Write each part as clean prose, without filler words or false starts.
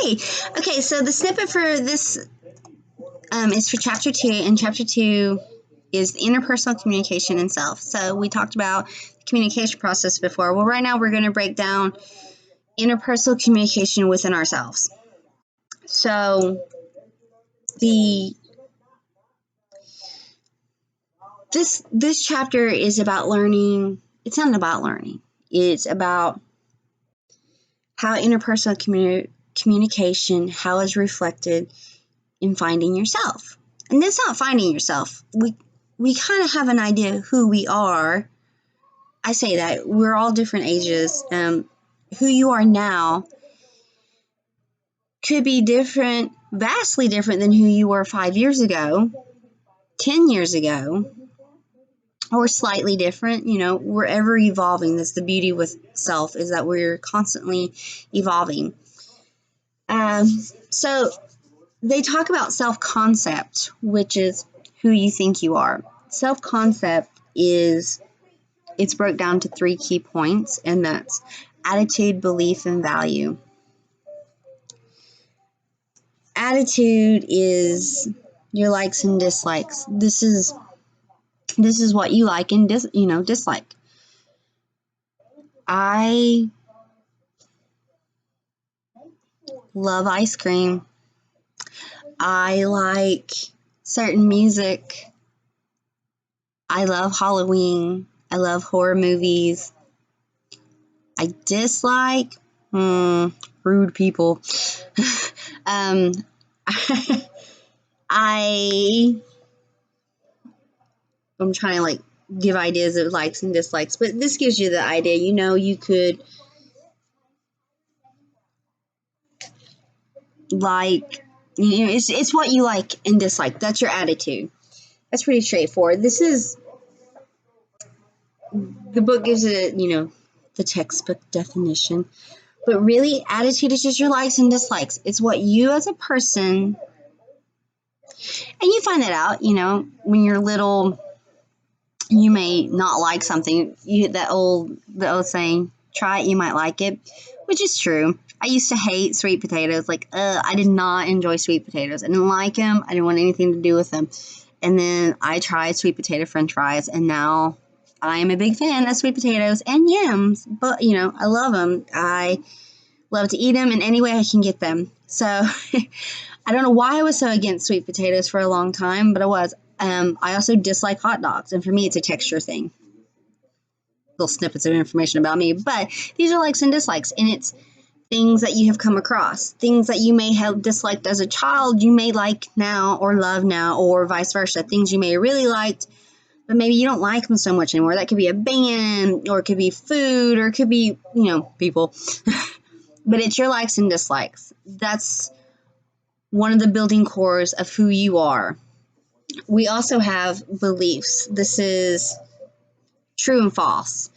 Yay! Okay, so the snippet for this is for chapter 2, and chapter 2 is interpersonal communication and self. So we talked about the communication process before. Well, right now we're going to break down interpersonal communication within ourselves. So this chapter is about learning. It's not about learning. It's about how interpersonal communication, how is reflected in finding yourself. And it's not finding yourself. We kind of have an idea of who we are. I say that we're all different ages. Who you are now could be different, vastly different than who you were 5 years ago, 10 years ago, or slightly different. We're ever evolving. That's the beauty with self, is that we're constantly evolving. So they talk about self-concept, which is who you think you are. Self-concept it's broke down to 3 key points, and that's attitude, belief, and value. Attitude is your likes and dislikes. This is what you like and dislike. I love ice cream. I like certain music. I love Halloween. I love horror movies. I dislike rude people. I'm trying to give ideas of likes and dislikes, but this gives you the idea. You could it's what you like and dislike. That's your attitude. That's pretty straightforward. The book gives it, the textbook definition. But really, attitude is just your likes and dislikes. It's what you as a person, and you find that out, when you're little, you may not like something. The old saying, try it, you might like it, which is true. I used to hate sweet potatoes. I did not enjoy sweet potatoes. I didn't like them. I didn't want anything to do with them. And then I tried sweet potato french fries, and now I am a big fan of sweet potatoes and yams. But, I love them. I love to eat them in any way I can get them. So I don't know why I was so against sweet potatoes for a long time, but I was. I also dislike hot dogs, and for me, it's a texture thing. Little snippets of information about me, but these are likes and dislikes, and it's things that you have come across, things that you may have disliked as a child, you may like now or love now, or vice versa. Things you may have really liked, but maybe you don't like them so much anymore. That could be a band, or it could be food, or it could be, people. But it's your likes and dislikes. That's one of the building cores of who you are. We also have beliefs. This is true and false.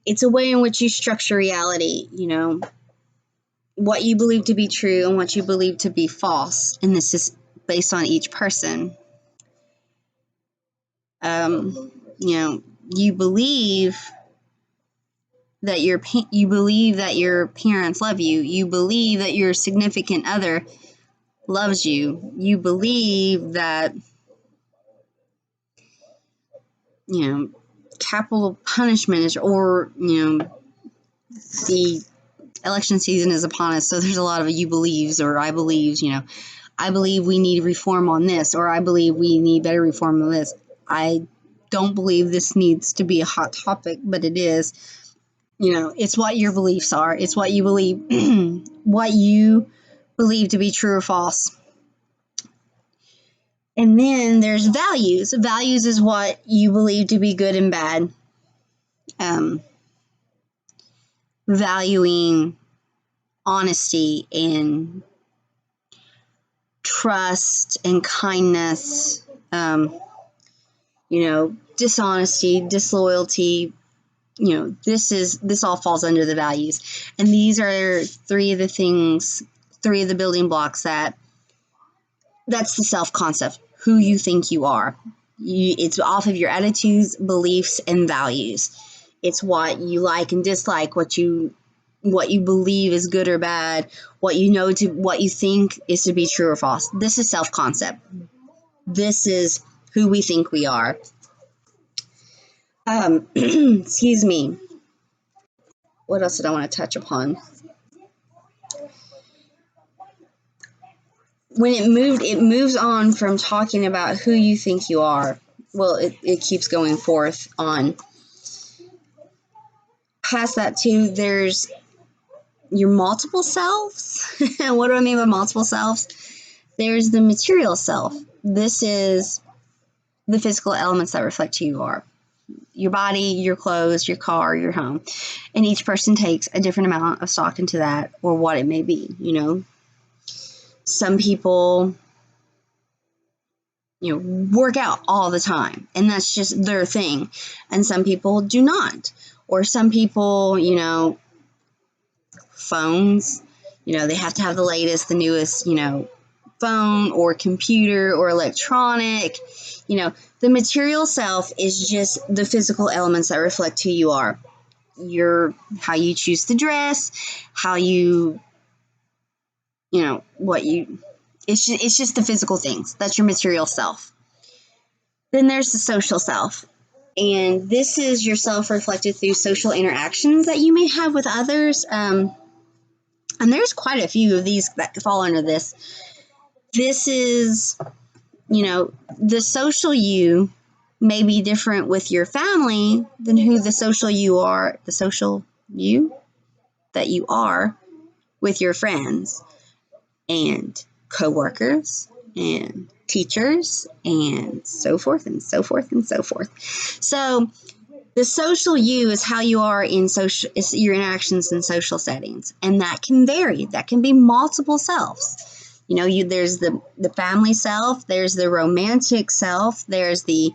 It's a way in which you structure reality, what you believe to be true and what you believe to be false. And this is based on each person. You believe that your parents love you. You believe that your significant other loves you. You believe that, capital punishment is, the election season is upon us, so there's a lot of you believes, or I believes, I believe we need reform on this, or I believe we need better reform on this. I don't believe this needs to be a hot topic, but it is. It's what your beliefs are. It's what you believe, what you believe to be true or false. And then there's values. Values is what you believe to be good and bad. Valuing honesty and trust and kindness, dishonesty, disloyalty, this all falls under the values. And these are 3 of the building blocks that's the self-concept, who you think you are. It's off of your attitudes, beliefs, and values. It's what you like and dislike, what you what you believe is good or bad, what you think is to be true or false. This is self-concept. This is who we think we are. Excuse me. What else did I want to touch upon? When it moves on from talking about who you think you are. Well, it keeps going forth on. Past that too, there's your multiple selves. What do I mean by multiple selves? There's the material self. This is the physical elements that reflect who you are. Your body, your clothes, your car, your home. And each person takes a different amount of stock into that, or what it may be, Some people, work out all the time, and that's just their thing. And some people do not. Or some people, phones, they have to have the latest, the newest, phone or computer or electronic. The material self is just the physical elements that reflect who you are. How you choose to dress, how it's just the physical things. That's your material self. Then there's the social self. And this is your self reflected through social interactions that you may have with others. And there's quite a few of these that fall under this. This is, the social you may be different with your family than who the social you that you are with your friends and coworkers and teachers and so forth and so forth and so forth. So the social you is how you are is your interactions in social settings, and that can vary. That can be multiple selves. There's the family self, there's the romantic self, there's the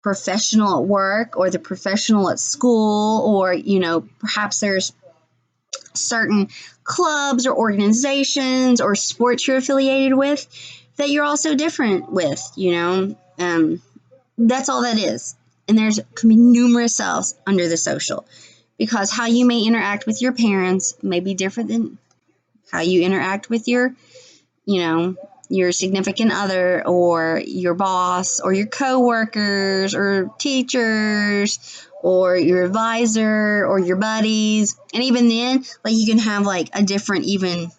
professional at work or the professional at school, or perhaps there's certain clubs or organizations or sports you're affiliated with that you're also different with. That's all that is. And can be numerous selves under the social, because how you may interact with your parents may be different than how you interact with your significant other or your boss or your coworkers or teachers or your advisor or your buddies. And even then, you can have a different, even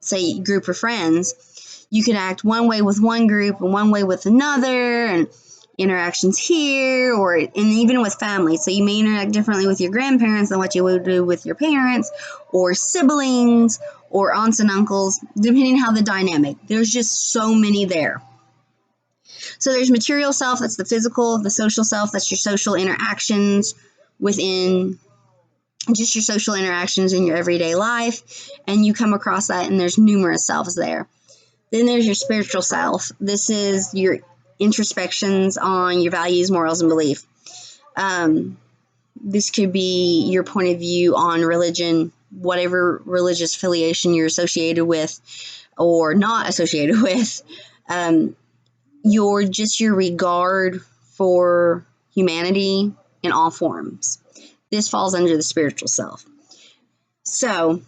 say, group of friends. You can act one way with one group and one way with another, and interactions here, and even with family. So you may interact differently with your grandparents than what you would do with your parents or siblings or aunts and uncles, depending on how the dynamic. There's just so many there. So there's material self, that's the physical. The social self, that's your social interactions within just your social interactions in your everyday life. And you come across that, and there's numerous selves there. Then there's your spiritual self. This is your introspections on your values, morals, and belief. This could be your point of view on religion, whatever religious affiliation you're associated with or not associated with. Your regard for humanity in all forms. This falls under the spiritual self. So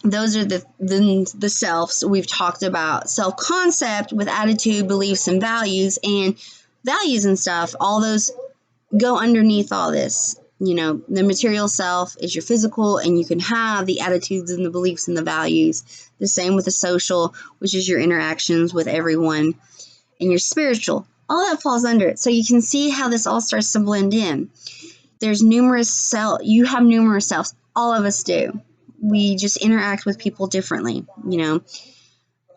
those are the selves. We've talked about self-concept with attitude, beliefs, and values. And values and stuff, all those go underneath all this. The material self is your physical, and you can have the attitudes and the beliefs and the values. The same with the social, which is your interactions with everyone. And your spiritual, all that falls under it. So you can see how this all starts to blend in. There's numerous selves. You have numerous selves. All of us do. We just interact with people differently.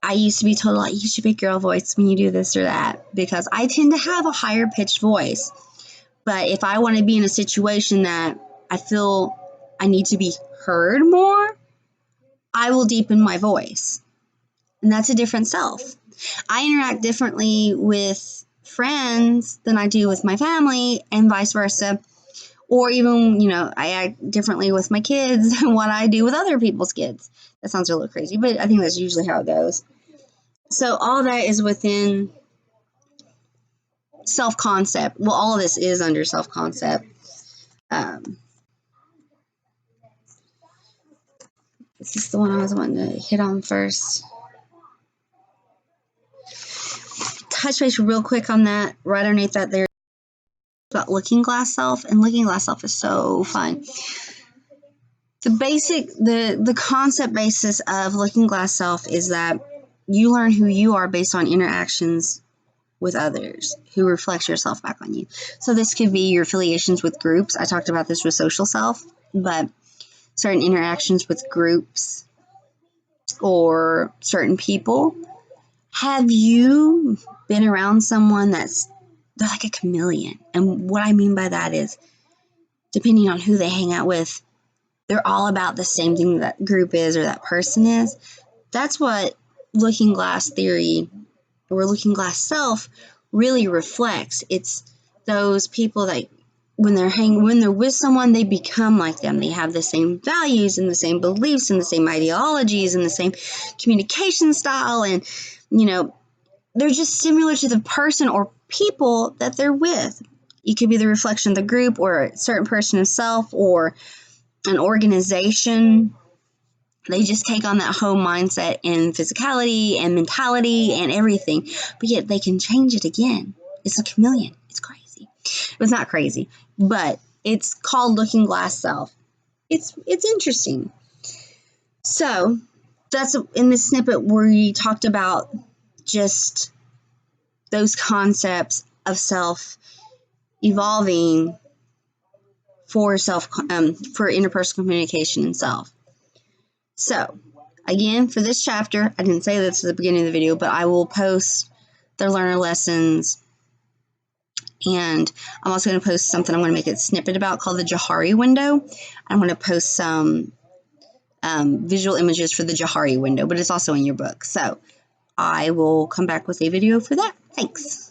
I used to be told, you should pick your own voice when you do this or that, because I tend to have a higher pitched voice. But if I want to be in a situation that I feel I need to be heard more, I will deepen my voice. And that's a different self. I interact differently with friends than I do with my family, and vice versa. Or even, I act differently with my kids than what I do with other people's kids. That sounds a little crazy, but I think that's usually how it goes. So all that is within self-concept. Well, all of this is under self-concept. This is the one I was wanting to hit on first. Touch base real quick on that. Right underneath that, there's about looking glass self, and looking glass self is so fun. The concept basis of looking glass self is that you learn who you are based on interactions with others who reflects yourself back on you. So this could be your affiliations with groups. I talked about this with social self, but certain interactions with groups or certain people. Have you been around someone they're like a chameleon? And what I mean by that is, depending on who they hang out with, they're all about the same thing that group is or that person is. That's what looking glass theory or looking glass self really reflects. It's those people that when they're with someone, they become like them. They have the same values and the same beliefs and the same ideologies and the same communication style, and they're just similar to the person or people that they're with. You could be the reflection of the group or a certain person himself or an organization. They just take on that whole mindset and physicality and mentality and everything, but yet they can change it again. It's a chameleon. It's crazy. It's not crazy, but it's called looking glass self. It's interesting. So that's in this snippet where we talked about just those concepts of self evolving for interpersonal communication and self. So, again, for this chapter, I didn't say this at the beginning of the video, but I will post their learner lessons, and I'm also going to post something I'm going to make a snippet about called the Johari window. I'm going to post some visual images for the Johari window, but it's also in your book. So, I will come back with a video for that. Thanks.